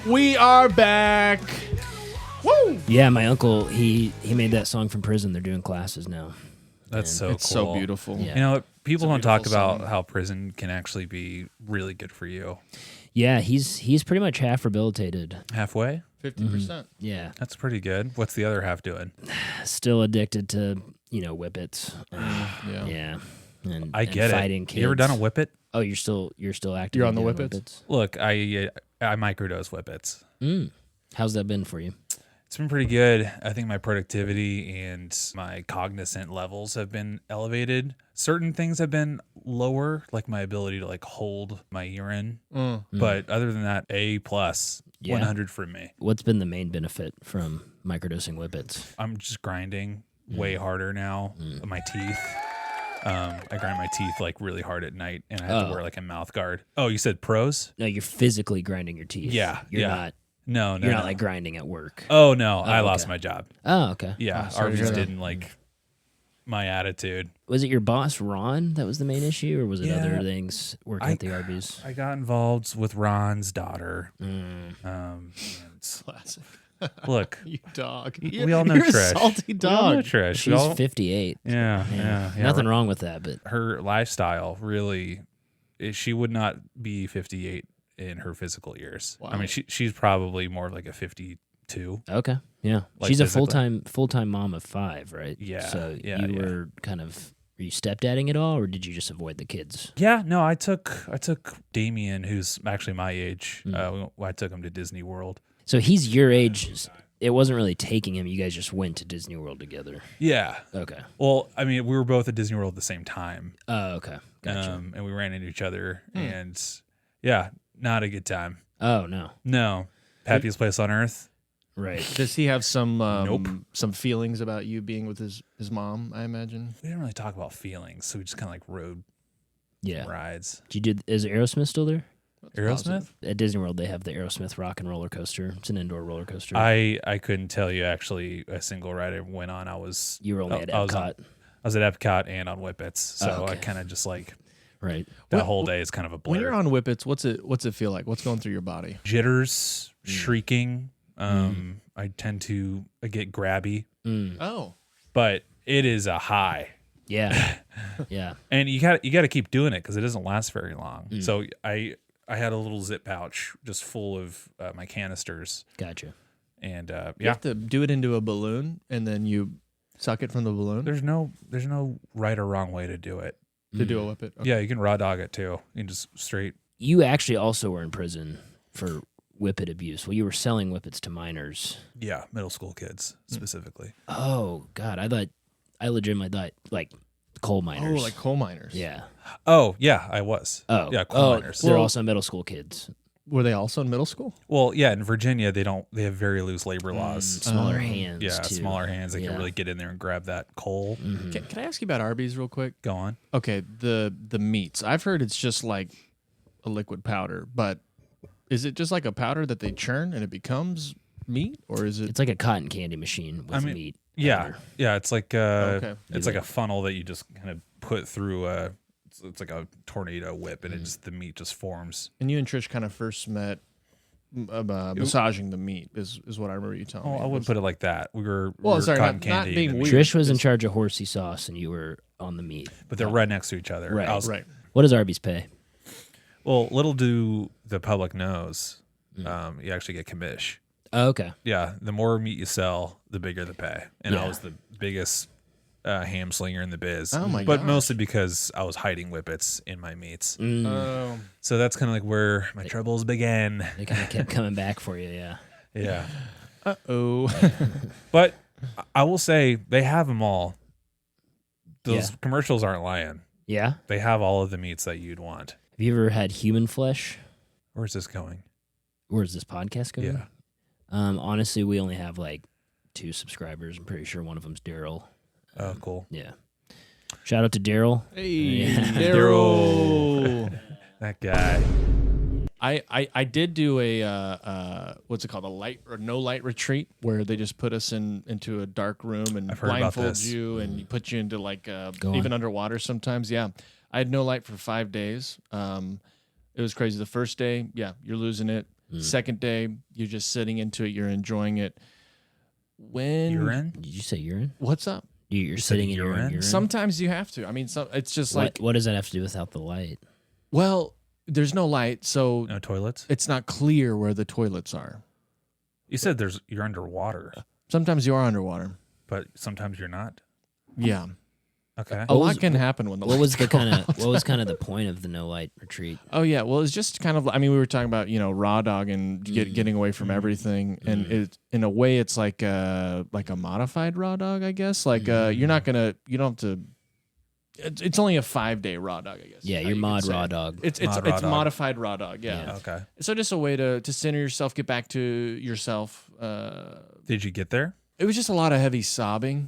We are back. Woo! Yeah, my uncle, he made that song from prison. They're doing classes now. That's so It's cool. so beautiful. Yeah. You know, people don't talk about song. how prison can actually be really good for you. Yeah, he's pretty much half rehabilitated. Halfway? 50%. Yeah, That's pretty good. What's the other half doing? still addicted to Whippets. Yeah. Yeah, and I get and it. fighting kids. You ever done a whippet? Oh, you're still active. You're on the doing Whippets? Look, I microdose whippets. How's that been for you? It's been pretty good. I think my productivity and my cognizant levels have been elevated. Certain things have been lower, like my ability to hold my urine. But other than that, A+, Yeah. 100 for me. What's been the main benefit from microdosing Whippets? I'm just grinding way harder now. My teeth. I grind my teeth really hard at night, and I have to wear a mouth guard. Oh, you said pros? No, you're physically grinding your teeth. Yeah, you're yeah. not. No, You're not no. grinding at work. Oh no, I okay. lost my job. Oh, okay. Yeah, sorry to Arby's hear that. didn't like my attitude. Was it your boss Ron that was the main issue, or was it other things working at the Arby's? I got involved with Ron's daughter. Classic. Look, You dog. we all know You're Trish. a salty We all know dog. Trish. She's 58. Yeah. Nothing wrong with that, but Her lifestyle really, she would not be 58 in her physical years. Wow. I mean, she's probably more of like a 52. okay, yeah. Like She's a physically? full-time mom of 5, right? Yeah, So yeah, you yeah. were were you stepdadding at all, or did you just avoid the kids? Yeah, no, I took Damien, who's actually my age. I took him to Disney World. So he's your age. It wasn't really taking him. You guys just went to Disney World together. Yeah. Okay. Well, I mean, we were both at Disney World at the same time. Oh, okay. Gotcha. And we ran into each other, and yeah, not a good time. Oh no. No, happiest place on earth. Right. Does he have some Nope. some feelings about you being with his mom, I imagine? We didn't really talk about feelings, so we just kind of rode Yeah. rides. Is Aerosmith still there? Aerosmith? At Disney World, they have the Aerosmith Rock and Roller Coaster. It's an indoor roller coaster. I couldn't tell you actually a single ride I went on. You were only at I was Epcot. I was at Epcot and on Whippets, so Oh, okay. I kind of just Right. that whole day is kind of a blur. When you're on Whippets, what's it feel like? What's going through your body? Jitters, shrieking. I tend to get grabby, Oh. but it is a high. Yeah. Yeah. And you got to keep doing it because it doesn't last very long. So I had a little zip pouch just full of my canisters, Gotcha. and You have to do it into a balloon and then you suck it from the balloon there's no right or wrong way to do it. to do a Whippet. Okay. Yeah, you can raw dog it too. You can just straight. You actually also were in prison for Whippet abuse. Well, you were selling Whippets to minors. Yeah, middle school kids specifically. Oh God, I legitimately thought like coal miners. Oh, like coal miners. Yeah. Oh yeah, I was. Oh. yeah, coal miners. They're Well- also middle school kids. Were they also in middle school? Well, yeah, in Virginia they have very loose labor laws. Smaller hands. Yeah, too. smaller hands. They Yeah. can really get in there and grab that coal. Can I ask you about Arby's real quick? Go on. Okay, the meats. I've heard it's just like a liquid powder, but is it just like a powder that they churn and it becomes meat, or is it? It's like a cotton candy machine with meat. Yeah, powder. yeah. It's like Okay. it's like a funnel that you just kind of put through a. It's like a tornado whip, and the meat just forms. And you and Trish kind of first met massaging the meat is what I remember you telling me. Oh, I wouldn't put it like that. We were sorry, cotton not candy, being and- weird. Trish was in charge of horsey sauce, and you were on the meat. but they're right next to each other. Right. I was- Right. What does Arby's pay? Well, little do the public knows, you actually get commish. Oh, okay. Yeah, the more meat you sell, the bigger the pay. And I Yeah. was the biggest ham slinger in the biz. Oh my But gosh. mostly because I was hiding Whippets in my meats. Oh. So that's kind of like where my troubles began. They kind of kept coming back for you, yeah. Yeah. Uh-oh. But I will say they have them all. Those Yeah. commercials aren't lying. Yeah? They have all of the meats that you'd want. Have you ever had human flesh? Where's this going? Where's this podcast going? Yeah. Honestly, we only have like 2 subscribers. I'm pretty sure one of them's Daryl. Oh, cool. Yeah. Shout out to Daryl. Hey, Yeah. Daryl. That guy. I did do a what's it called, a light or no light retreat, where they just put us into a dark room and I've heard about blindfold this. you and you put you into like Go even on. underwater sometimes. Yeah, I had no light for 5 days. It was crazy. The first day, yeah, you're losing it. Second day, you're just sitting into it. You're enjoying it. When Urine? Did you say urine? What's up? You're sitting in your own urine? Sometimes you have to. I mean, it's just What does that have to do without the light? well, there's no light, so No toilets? it's not clear where the toilets are. You said you're underwater, Sometimes you are underwater. but sometimes you're not. Yeah. Okay. A lot can happen when the What was lights the go out. what was kind of the point of the no light retreat? Oh yeah, well it's just kind of. I mean, we were talking about raw dog and getting away from everything, and it in a way it's like a modified raw dog, I guess. Like you don't have to. It's only a 5-day raw dog, I guess. Yeah, your mod raw dog. It's Mod raw dog. modified raw dog. Yeah. Okay. So just a way to center yourself, get back to yourself. Did you get there? It was just a lot of heavy sobbing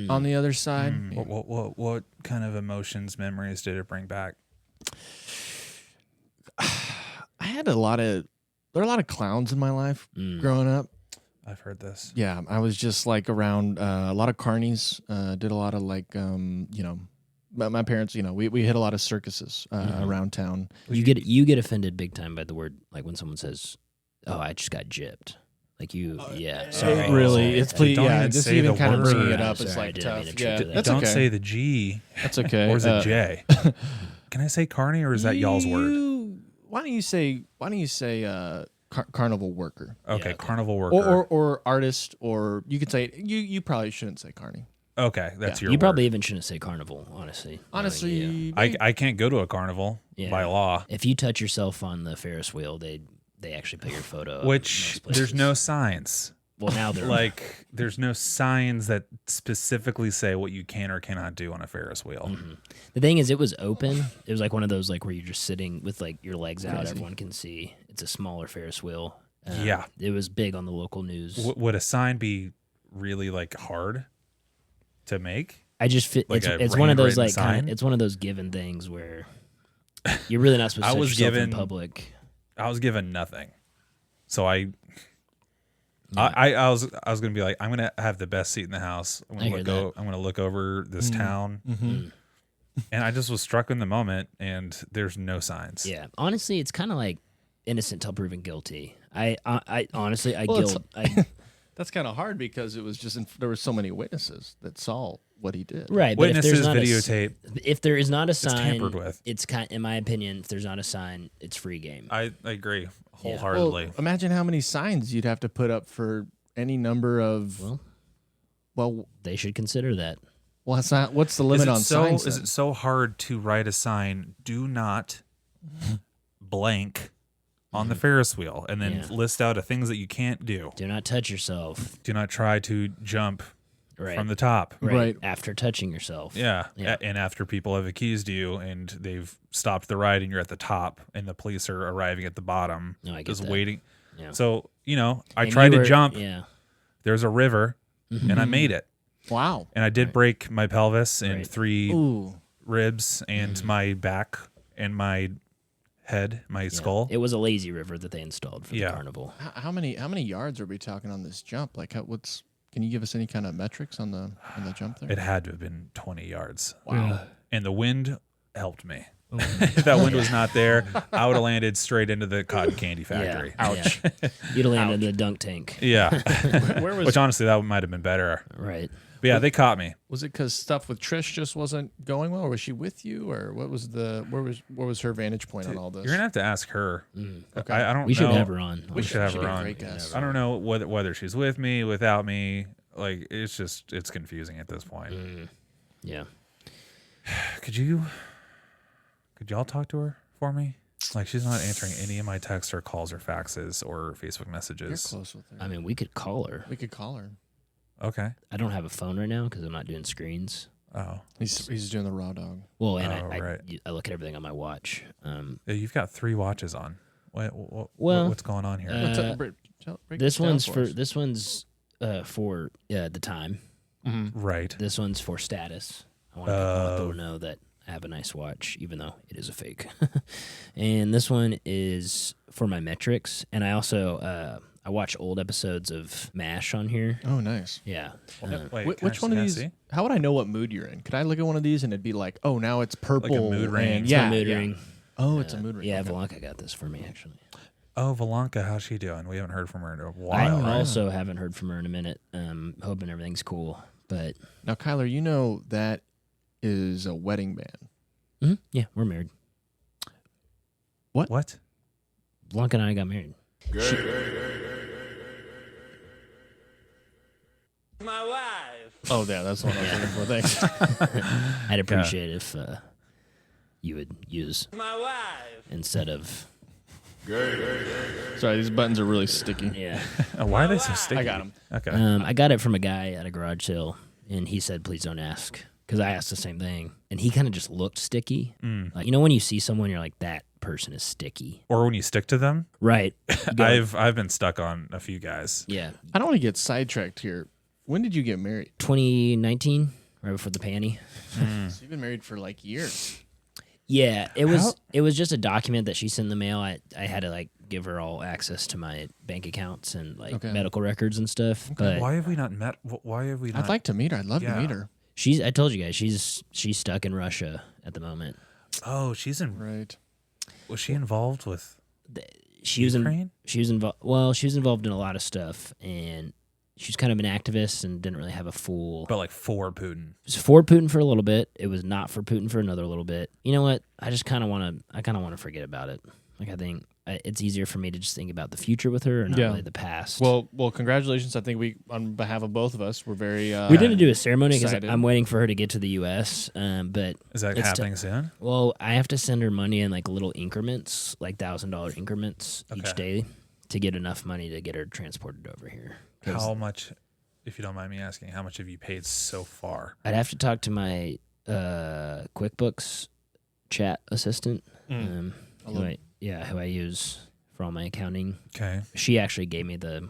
on the other side. What kind of emotions, memories did it bring back? I had there were a lot of clowns in my life growing up. I've heard this. Yeah, I was just like around a lot of carnies. Did a lot of like my parents. We hit a lot of circuses around town. You get offended big time by the word, like when someone says, "Oh, I just got gypped." Like you, yeah. Sorry. Really, it's Don't even just say even the kind of bringing word. it up Sorry, is I like didn't mean tough. to Yeah, trip to that. that's Don't okay. say the G. That's okay. Or is it J? Can I say carny or is that y'all's word? Why don't you say carnival worker Okay, okay. carnival worker. or artist, or you could say you probably shouldn't say carny. Okay, that's your You word. probably even shouldn't say carnival, honestly. Honestly, Yeah. I can't go to a carnival Yeah. by law, If you touch yourself on the Ferris wheel, they actually put your photo up in which most there's places. no signs. Well, now they're Like there's no signs that specifically say what you can or cannot do on a Ferris wheel. The thing is, it was open. It was like one of those like where you're just sitting with like your legs out. Everyone can see. It's a smaller Ferris wheel. Yeah. It was big on the local news. Would a sign be really like hard to make? I just fit. Like a It's one of those handwritten like sign? it's one of those given things where you're really not supposed to I touch was yourself in given- public. I was given nothing, so I was gonna be like, I'm gonna have the best seat in the house. I'm I hear gonna I'm gonna look over this town, and I just was struck in the moment, and there's no signs. Yeah, honestly, it's kind of like innocent till proven guilty. I honestly, Well, it's- I That's kind of hard because it was just there were so many witnesses that saw what he did. right. But if Witnesses there's not videotape. if there is not a sign, tampered with. It's kind. In my opinion, if there's not a sign, it's free game. I agree wholeheartedly. Well, imagine how many signs you'd have to put up for any number of. Well, They should consider that. that's not. What's the limit on signs? Is it so hard to write a sign? Do not blank on the Ferris wheel, and then Yeah. list out the things that you can't do. Do not touch yourself. Do not try to jump Right. from the top. Right. after touching yourself. Yeah. Yeah. And after people have accused you and they've stopped the ride and you're at the top and the police are arriving at the bottom, No, I get just that. waiting. Yeah. So, I And tried you to were- jump. Yeah. There's a river and I made it. Wow. And I did break my pelvis and Right. 3 Ooh. ribs and my back and my head, my skull. It was a lazy river that they installed for Yeah. the carnival. How many yards are we talking on this jump? Like, can you give us any kind of metrics on the jump there? It had to have been 20 yards. Wow. And the wind helped me. If that wind was not there, I would have landed straight into the cotton candy factory. Yeah. Ouch. You'd have landed in the dunk tank. Yeah. Where was Which honestly, that might have been better. Right. But yeah, they caught me. was it? Because stuff with Trish just wasn't going well, or was she with you, or what was what was her vantage point on all this? You're gonna have to ask her. Okay. I don't know. We should have her on. We should have She'd her be a on. great guest. I don't know whether she's with me, without me. Like it's confusing at this point. Yeah. Could y'all talk to her for me? Like she's not answering any of my texts or calls or faxes or Facebook You're messages. close with her. I mean, we could call her. We could call her. Okay. I don't have a phone right now because I'm not doing screens. Oh. He's doing the raw dog. Well, and Oh, right. I look at everything on my watch. Yeah, you've got 3 watches on. Well, What's going on here? Break this down one's for for us. for the time. Right. This one's for status. I want to let people know that I have a nice watch, even though it is a fake. And this one is for my metrics, and I also I watch old episodes of MASH on here. Oh, nice. Yeah. Wait, Which one of these? How would I know what mood you're in? Could I look at one of these and it'd be like, oh, now it's purple. mood ring. and- It's my Yeah, mood yeah. ring. Oh, it's a mood ring. Yeah, Okay. Valanka got this for me actually. Oh, Valanka, how's she doing? We haven't heard from her in a I while. Right? also haven't heard from her in a minute. Hoping everything's cool. But Now, Kyler, you know that is a wedding band. yeah, we're married. What? Blanca and I got married. My wife. Oh, yeah, that's what I was looking for. Thanks. I'd appreciate if you would use My wife. instead of Sorry, these buttons are really sticky. yeah. Why are they so sticky? I got 'em. Okay. I got it from a guy at a garage sale, and he said, "Please don't ask," because I asked the same thing, and he kind of just looked sticky. Like when you see someone, you're like, "That person is sticky." Or when you stick to them. Right. I've been stuck on a few guys. Yeah. I don't want to get sidetracked here. When did you get married? 2019, right before the panty. So you've been married for like years. Yeah, it was just a document that she sent in the mail. I had to like give her all access to my bank accounts and like medical records and stuff. But Why have we not met? Why have we not? I'd like to meet her. I'd love to meet her. I told you guys, she's stuck in Russia at the moment. Oh, she's in. Right. Was she involved with? She was Ukraine? she was involved. Well, she was involved in a lot of stuff, and she's kind of an activist and didn't really have a full. But like for Putin. It was for Putin for a little bit. It was not for Putin for another little bit. You know what? I just kind of want to forget about it. Like I think it's easier for me to just think about the future with her and not really the past. Well, congratulations. I think we, on behalf of both of us, we're very. We didn't do a ceremony because excited. I'm waiting for her to get to the U.S. But Is that happening soon? well, I have to send her money in like little increments, like $1,000 increments each day, to get enough money to get her transported over here. How much, if you don't mind me asking, how much have you paid so far? I'd have to talk to my QuickBooks chat assistant, who I use for all my accounting. Okay. She actually gave me the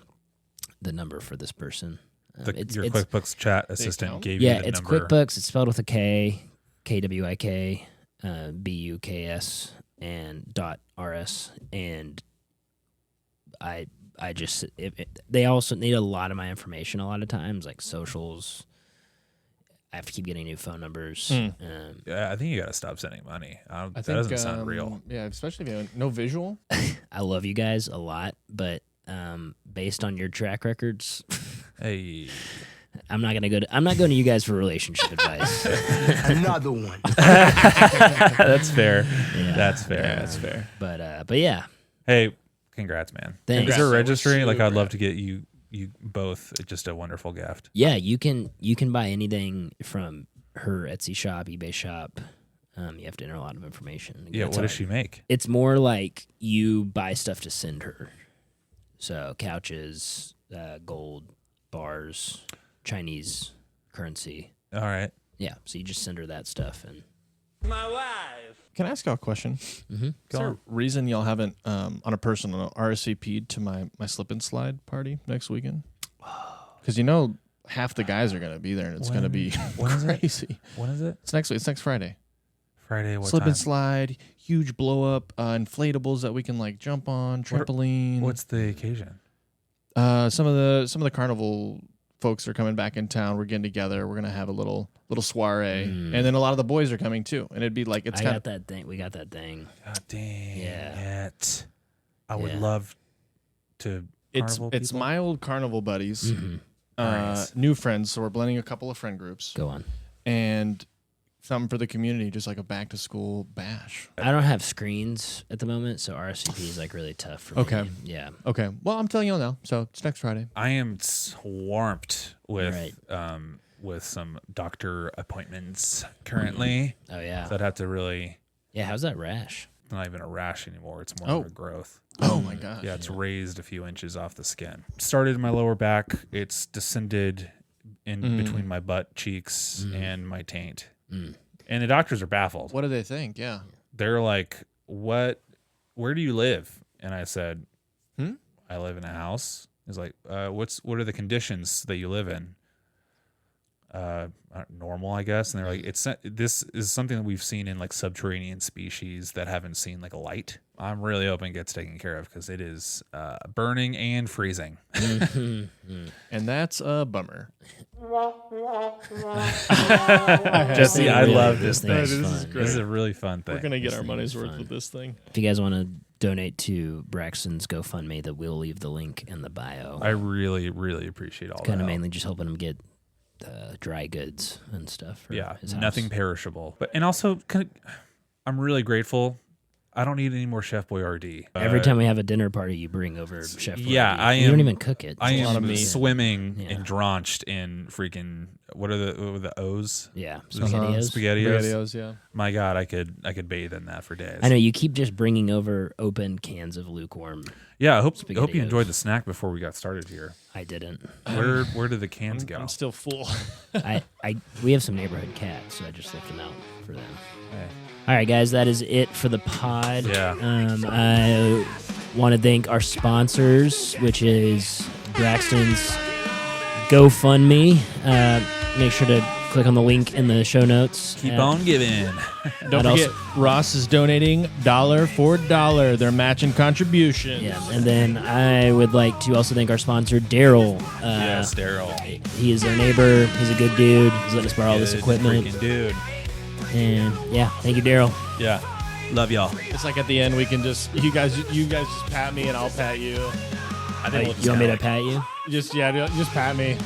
number for this person. Your QuickBooks chat assistant gave you the number. Yeah, it's QuickBooks. It's spelled with a K, KWIK, BUKS, and .RS. And I just they also need a lot of my information a lot of times, like socials. I have to keep getting new phone numbers. Yeah, I think you got to stop sending money. That doesn't sound real. Yeah, especially if you have no visual. I love you guys a lot, but based on your track records, Hey, I'm not going to you guys for relationship advice. Another one. that's fair. Yeah. That's fair. Yeah, that's fair. But yeah. Hey, congrats, man. Thanks. Is there a Congrats. registry? Like, I'd love Congrats. to get you both just a wonderful gift. Yeah, you can buy anything from her Etsy shop, eBay shop. You have to enter a lot of information. Yeah, what does she make? It's more like you buy stuff to send her. So couches, gold, bars, Chinese currency. All right. Yeah, so you just send her that stuff. And My wife. Can I ask y'all a question? Mhm. Is there a reason y'all haven't, on a personal note, RSVP'd to my slip and slide party next weekend? Because half the guys are going to be there, and it's going to be when is it? crazy. When is it? It's next week. It's next Friday. Friday. What Slip time? and slide, huge blow up, inflatables that we can like jump on, trampoline. What's the occasion? Some of the carnival folks are coming back in town. We're getting together. We're gonna have a little soiree, and then a lot of the boys are coming too. And it'd be like it's I kind got that thing. We got that thing. God dang Yeah. it. I would Yeah. love to. it's carnival it's people? my old carnival buddies, Nice. new friends. So we're blending a couple of friend groups Go on. and something for the community, just like a back to school bash. I don't have screens at the moment, so RSVP is like really tough for me. Okay. Yeah. Okay, well I'm telling you all now. So it's next Friday. I am swamped with Right. with some doctor appointments currently. Oh yeah. So I'd have to really. Yeah. How's that rash? It's not even a rash anymore. It's more Oh. of a growth. Oh my gosh. Yeah, it's raised a few inches off the skin. Started in my lower back. It's descended in between my butt cheeks and my taint. And the doctors are baffled. What do they think? Yeah. They're like, "What? Where do you live?" And I said, "I live in a house." He's like, "What are the conditions that you live in?" Normal, I guess. And they're like, this is something that we've seen in like subterranean species that haven't seen like a light. I'm really hoping it gets taken care of because it is burning and freezing. And that's a bummer. Jesse, thing I really- love this this thing thing. is This is fun. great. This is a really fun thing. We're gonna get our thing money's is worth fun. with this thing. If you guys want to donate to Braxton's GoFundMe that we'll leave the link in the bio. I really, really appreciate all that. Kind of mainly just helping him get dry goods and stuff. For his house. Nothing perishable. And also, I'm really grateful. I don't need any more Chef Boyardee. Every time we have a dinner party, you bring over Chef Boyardee. Yeah, You don't even cook it. I It's a lot of am meat. swimming and drenched in freaking what are the O's? Yeah, SpaghettiOs. SpaghettiOs, yeah. My God, I could bathe in that for days. I know you keep just bringing over open cans of lukewarm. Yeah, I hope you SpaghettiOs. enjoyed the snack before we got started here. I didn't. Where did the cans go? I'm still full. We have some neighborhood cats, so I just left them out for them. Hey. All right, guys, that is it for the pod. Yeah. I want to thank our sponsors, which is Braxton's GoFundMe. Make sure to click on the link in the show notes. Keep on giving. Don't I'd forget, Ross is donating $1 for $1. They're matching contribution. Yeah, and then I would like to also thank our sponsor, Daryl. Yes, Daryl. He is our neighbor. He's a good dude. He's letting us borrow all this Good equipment. freaking dude. And yeah, thank you, Daryl. Yeah. Love y'all. It's like at the end we can just you guys just pat me and I'll pat you. I think we'll You want me to pat you? Just pat me.